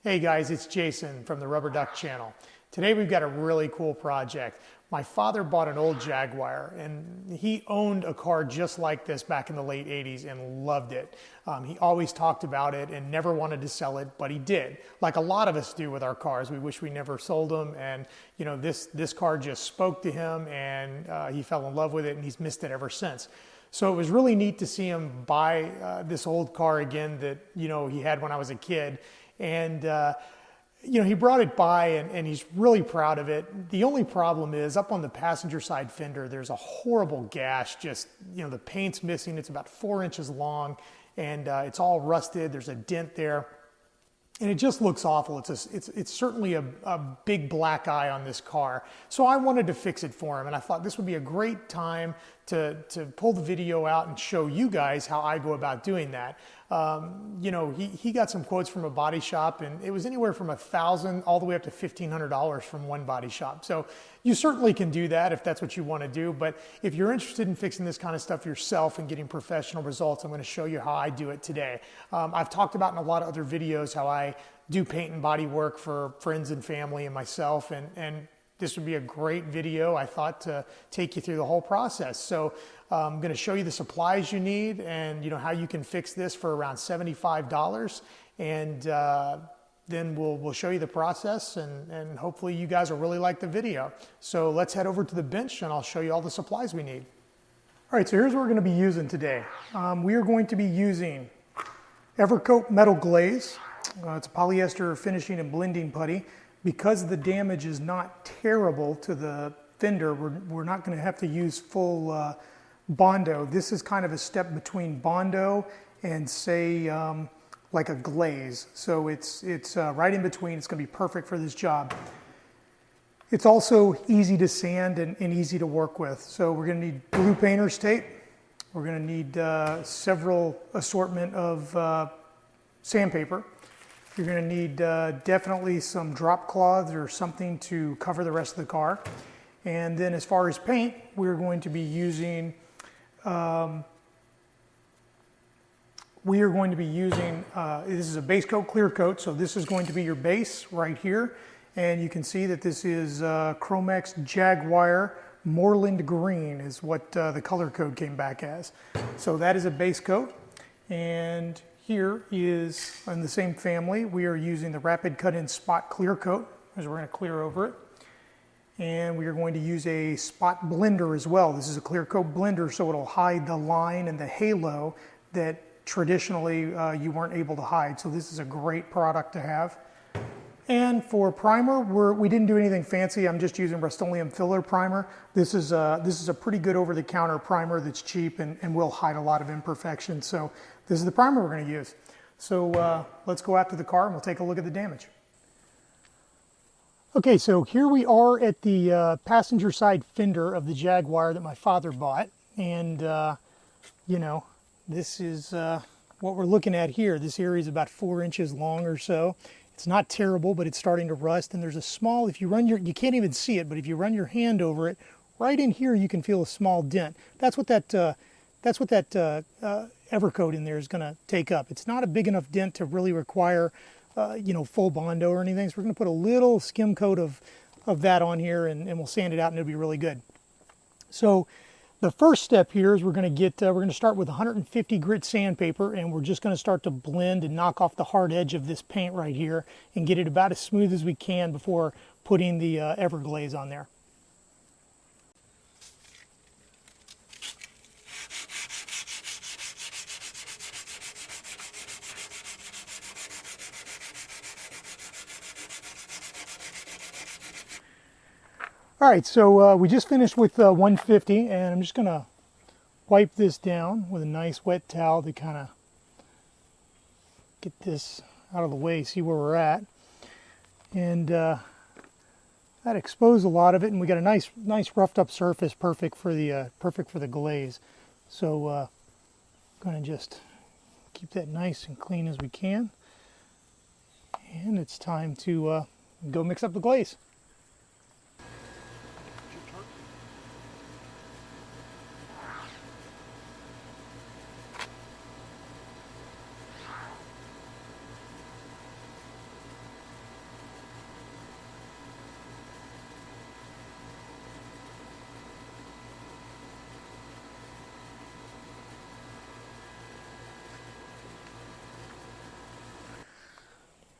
Hey guys, it's Jason from the Rubber Duck channel. Today we've got a really cool project. My father bought an old Jaguar and he owned a car just like this back in the late 80s and loved it. He always talked about it and never wanted to sell it, but he did. Like a lot of us do with our cars. We wish we never sold them, and you know, this car just spoke to him and he fell in love with it and he's missed it ever since. So it was really neat to see him buy this old car again that, you know, he had when I was a kid. And, you know, he brought it by and he's really proud of it. The only problem is up on the passenger side fender, there's a horrible gash. Just, you know, the paint's missing. It's about 4 inches long and it's all rusted. There's a dent there. And it just looks awful. It's certainly a big black eye on this car. So I wanted to fix it for him, and I thought this would be a great time to pull the video out and show you guys how I go about doing that. You know, he got some quotes from a body shop, and it was anywhere from $1,000 all the way up to $1,500 from one body shop. So you certainly can do that if that's what you want to do. But if you're interested in fixing this kind of stuff yourself and getting professional results, I'm going to show you how I do it today. I've talked about in a lot of other videos how I do paint and body work for friends and family and myself, and this would be a great video, I thought, to take you through the whole process. So I'm going to show you the supplies you need and, you know, how you can fix this for around $75, and then we'll show you the process, and hopefully you guys will really like the video. So let's head over to the bench and I'll show you all the supplies we need. All right, so here's what we're going to be using today. We are going to be using Evercoat Metal Glaze. It's a polyester finishing and blending putty. Because the damage is not terrible to the fender, we're not going to have to use full Bondo. This is kind of a step between Bondo and, say, like a glaze. So it's right in between. It's going to be perfect for this job. It's also easy to sand and easy to work with. So we're going to need blue painter's tape. We're going to need several assortment of sandpaper. You're going to need definitely some drop cloths or something to cover the rest of the car. And then as far as paint, we're going to be using this is a base coat, clear coat, so this is going to be your base right here. And you can see that this is Chromex Jaguar Moorland Green is what the color code came back as. So that is a base coat. And here is, in the same family, we are using the Rapid Cut-In Spot Clear Coat, as we're going to clear over it. And we are going to use a spot blender as well. This is a clear coat blender, so it'll hide the line and the halo that traditionally you weren't able to hide. So this is a great product to have. And for primer, we didn't do anything fancy. I'm just using rust-oleum filler primer. This is a pretty good over-the-counter primer that's cheap and will hide a lot of imperfections. So this is the primer we're going to use. So let's go out to the car and we'll take a look at the damage. Okay, so here we are at the passenger side fender of the Jaguar that my father bought. And, you know, this is what we're looking at here. This area is about 4 inches long or so. It's not terrible, but it's starting to rust. And there's a small, if you run you can't even see it, but if you run your hand over it, right in here you can feel a small dent. That's what that Evercoat in there is going to take up. It's not a big enough dent to really require, you know, full Bondo or anything. So we're going to put a little skim coat of that on here, and we'll sand it out, and it'll be really good. So the first step here is we're going to start with 150 grit sandpaper, and we're just going to start to blend and knock off the hard edge of this paint right here and get it about as smooth as we can before putting the Everglaze on there. All right, so we just finished with 150, and I'm just going to wipe this down with a nice wet towel to kind of get this out of the way, see where we're at. And that exposed a lot of it, and we got a nice roughed up surface, perfect for the glaze. So going to just keep that nice and clean as we can. And it's time to go mix up the glaze.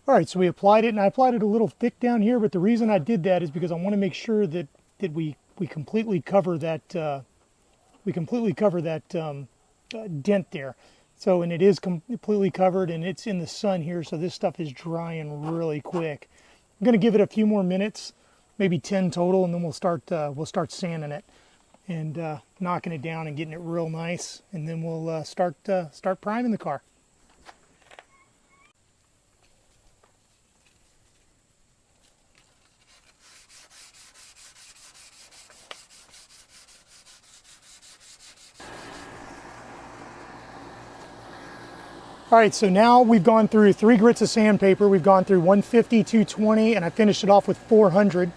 All right, so we applied it, and I applied it a little thick down here, but the reason I did that is because I want to make sure that we completely cover that dent there. So, and it is completely covered, and it's in the sun here, so this stuff is drying really quick. I'm going to give it a few more minutes, maybe 10 total, and then we'll start sanding it and knocking it down and getting it real nice, and then we'll start priming the car. All right, so now we've gone through 3 grits of sandpaper. We've gone through 150, 220, and I finished it off with 400.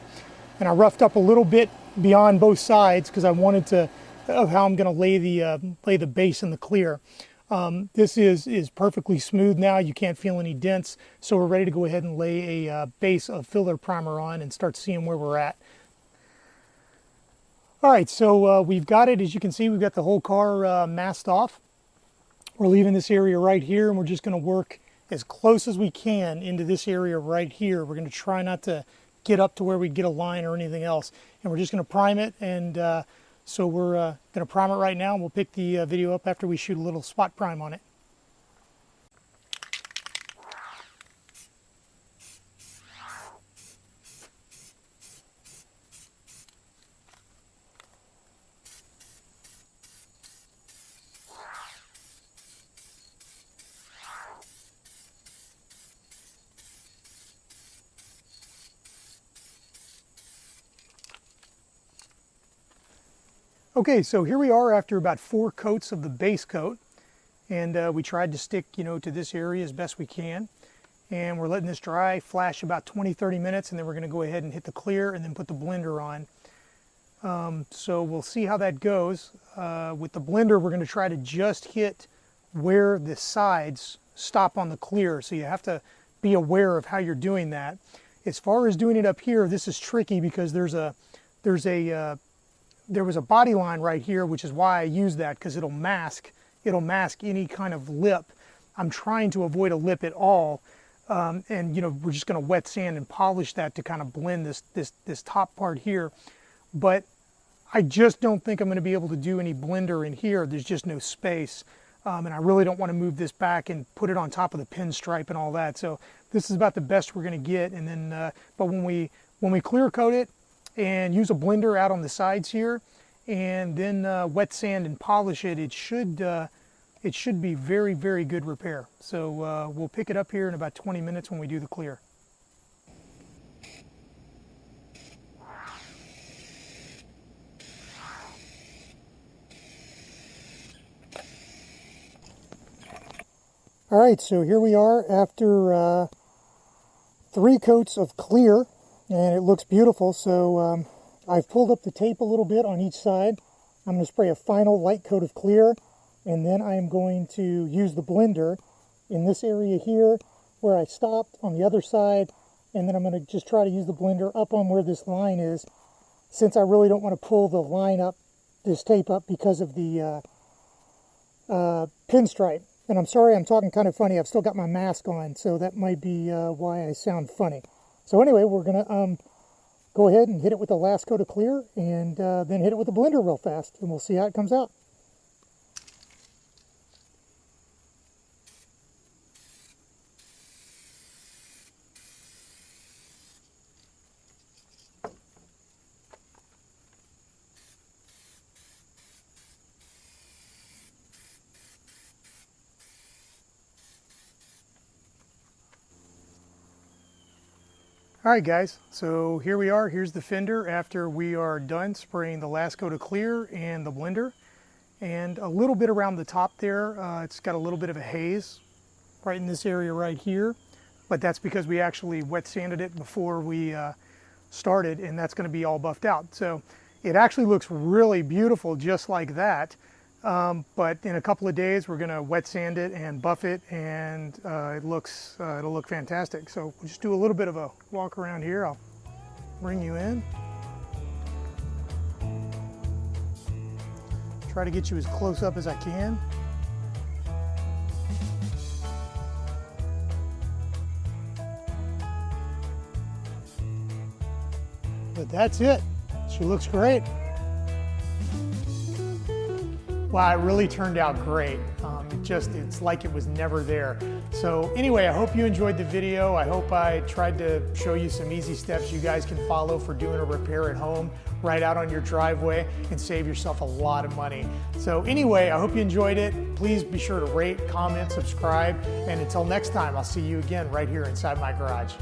And I roughed up a little bit beyond both sides because I wanted to, of how I'm gonna lay the base in the clear. This is perfectly smooth now. You can't feel any dents. So we're ready to go ahead and lay a base of filler primer on and start seeing where we're at. All right, so we've got it. As you can see, we've got the whole car masked off. We're leaving this area right here, and we're just going to work as close as we can into this area right here. We're going to try not to get up to where we get a line or anything else. And we're just going to prime it, and so we're going to prime it right now, and we'll pick the video up after we shoot a little spot prime on it. Okay, so here we are after about 4 coats of the base coat, and we tried to stick, to this area as best we can. And we're letting this dry, flash about 20-30 minutes, and then we're going to go ahead and hit the clear and then put the blender on. So we'll see how that goes. With the blender, we're going to try to just hit where the sides stop on the clear, so you have to be aware of how you're doing that. As far as doing it up here, this is tricky because there was a body line right here, which is why I use that, because it'll mask any kind of lip. I'm trying to avoid a lip at all, and we're just going to wet sand and polish that to kind of blend this top part here. But I just don't think I'm going to be able to do any blender in here. There's just no space, and I really don't want to move this back and put it on top of the pinstripe and all that. So this is about the best we're going to get. And then, but when we clear coat it and use a blender out on the sides here, and then wet sand and polish it, it should be very, very good repair. So we'll pick it up here in about 20 minutes when we do the clear. All right, so here we are after 3 coats of clear, and it looks beautiful. So I've pulled up the tape a little bit on each side. I'm going to spray a final light coat of clear, and then I am going to use the blender in this area here where I stopped on the other side, and then I'm going to just try to use the blender up on where this line is, since I really don't want to pull the line up, this tape up, because of the pinstripe. And I'm sorry I'm talking kind of funny. I've still got my mask on, so that might be why I sound funny. So anyway, we're going to go ahead and hit it with the last coat of clear, and then hit it with the blender real fast, and we'll see how it comes out. All right, guys, so here we are. Here's the fender after we are done spraying the last coat of clear and the blender. And a little bit around the top there, it's got a little bit of a haze right in this area right here. But that's because we actually wet sanded it before we started, and that's going to be all buffed out. So it actually looks really beautiful just like that. But in a couple of days, we're going to wet sand it and buff it, and it'll look fantastic. So we'll just do a little bit of a walk around here. I'll bring you in. Try to get you as close up as I can. But that's it. She looks great. Wow, it really turned out great. It's like it was never there. So anyway, I hope you enjoyed the video. I hope I tried to show you some easy steps you guys can follow for doing a repair at home, right out on your driveway, and save yourself a lot of money. So anyway, I hope you enjoyed it. Please be sure to rate, comment, subscribe, and until next time, I'll see you again right here inside my garage.